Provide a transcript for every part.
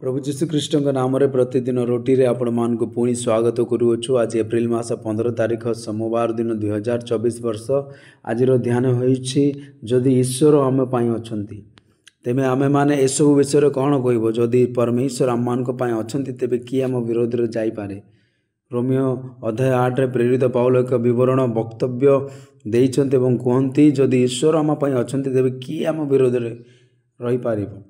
प्रभु जीशुख्रीष्ट नाम प्रतिदिन रोटी रे आपण मान को पुणी स्वागत करुछु। आज एप्रिल मास 15 तारिख सोमवार दिन 2024 वर्ष। आज ध्यान होइछि जदि ईश्वर आम पाई अछंती तेमे आमे माने एसबु विषय कौन कहब। जदि परमेश्वर आम मान अछंती तेबे कि आम विरोध रे जाई पारे। रोमियो अध्याय 8 रे प्रेरित पाउल एक विवरण वक्तव्य देइछन्ते एवं कहंती जदि ईश्वर आम पाई अछंती तेबे कि आम विरोध रे रही पारिबो।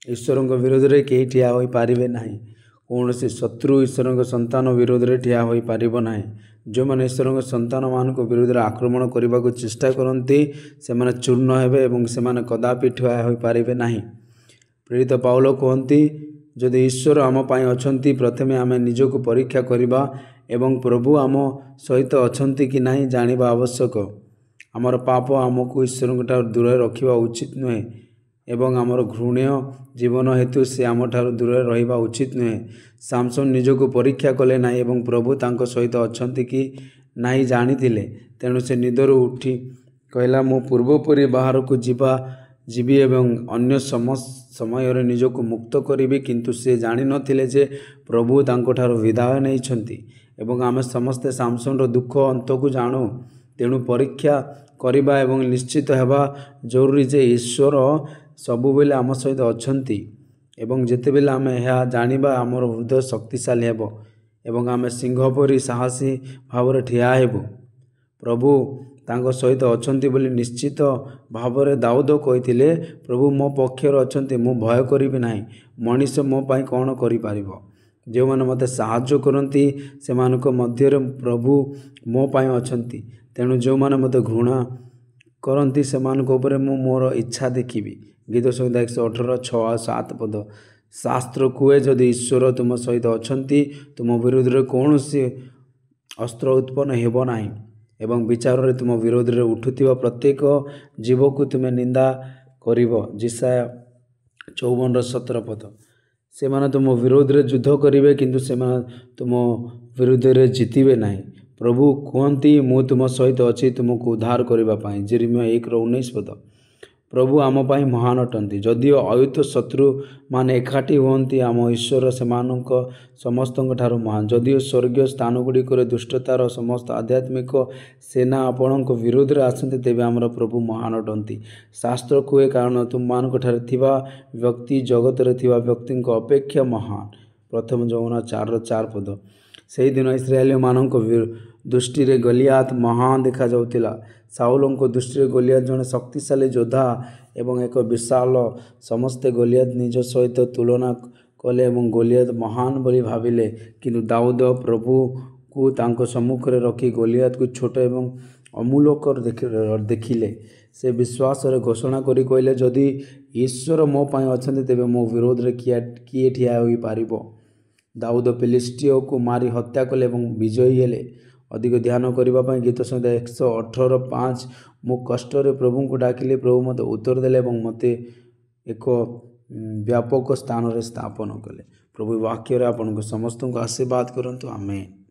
ईश्वर विरोध में कहीं ठिया हो पारे ना। कौन से शत्रु ईश्वर संतान विरोध में ठिया हो पार ना। जो मैंने ईश्वर संतान मान विरोध में आक्रमण करने को चेष्टा करती से चूर्ण हेबे एवं से कदापि ठिया हो पारे ना। प्रेरित पाउल कहती जदि ईश्वर आम पाई अछंती प्रथमे आम निजको परीक्षा करवा एवं प्रभु आम सहित अछंती कि नहीं जानिबा आवश्यक। आमर पाप आमको ईश्वर दूर रखा उचित नुहे एवं आमर घृण्य जीवन हेतु से आम ठार दूर रहा उचित नुहे। सामसन निजको परीक्षा कले ना एवं प्रभु तांको सहित अछंती कि नहीं जानी तेणु से निदरु उठी कहला मु पूर्वपरी बाहर को जीवी एवं अन्य समय निजको मुक्त करी। किंतु से जानी नथिले जे प्रभु तांको ठार विदाय नहीं छंती एवं आम समस्ते सामसन रो दुख अंत को जानू। तेणु परीक्षा करवा एवं निश्चित हेबा जरूरी जे ईश्वर सबु बेले आम सहित अछंती एवं जेतेबेले आम यह जानिबा आमर हृदय शक्तिशाली हेबो एवं आम सिंह परी साहसी भाव ठिया हेबो। प्रभु तांको सहित अछंती बोली निश्चित भाव में दाऊद कहिथिले प्रभु मो पक्षर अछंती मु भय करिबि नाही। मनीष मो पाई कौन करि पारिबो। जो माने मते साहाय्य करंती सेमानक मध्य प्रभु मो पाई अछंती। तेणु जो माने मते घृणा करंती सेमानक ऊपर मु मोर इच्छा देखिबी। गीत संहिता 118 6-7 पद। शास्त्र कुए जदि ईश्वर तुम सहित अछंती तुम विरोध में कौन सी अस्त्र उत्पन्न हेब नाही एवं विचार रे तुम विरोध में उठुथिबा प्रत्येक जीव को तुम निंदा करिवो। जिसाया 54-17 पद। से माने तुम विरोध में युद्ध करिवे किंतु से माने तुम विरोध में जीतिबे नाही। प्रभु कहती मु तुम सहित अच्छी तुमको उद्धार करने पाई। जेरेमिया 1:19 पद। प्रभु आम पाई महान अटंती। जदिओ अयुत शत्रु माने एकाठी होती आम ईश्वर से समस्त ठारू महान। जदिओ स्वर्गीय स्थान गुड़िक दुष्टतार समस्त आध्यात्मिक सेना आपण विरोध में आसती तेबे आमर प्रभु महान अटंती। शास्त्र कुए कारण तुम मान थिबा व्यक्ति जगत रे थिबा व्यक्ति अपेक्षा महान। प्रथम यौना 4:4 पद। से दिन इस्राएली मानक दृष्टि रे गलियात महान देखा जाउतिला। साउल को दृष्टि रे गलियात जने शक्तिशाली योद्धा एवं एक विशाल समस्ते गलियात निज सहित तुलना कले एवं गलियात महान बोली भाविले। किंतु दाऊद प्रभु को तांको सम्मुख रे रखी गलियात को छोट एवं अमूलक देखिले। से विश्वास रे घोषणा करी कहले जदि ईश्वर मो पाई अछंती तेबे मो विरोध रे किए ठिया होई पारिबो। दाऊद फिलिस्टियो को मारी हत्या कले एवं विजयी हेले। अधिक ध्यान करने गीत संहिता 118:5 मु कष्ट प्रभु को डाकिले प्रभु मत उत्तर देले एवं मते एक व्यापक स्थान रे स्थापन कले। प्रभु वाक्य रे आपन को समस्त को आशीर्वाद करंतु। आमेन।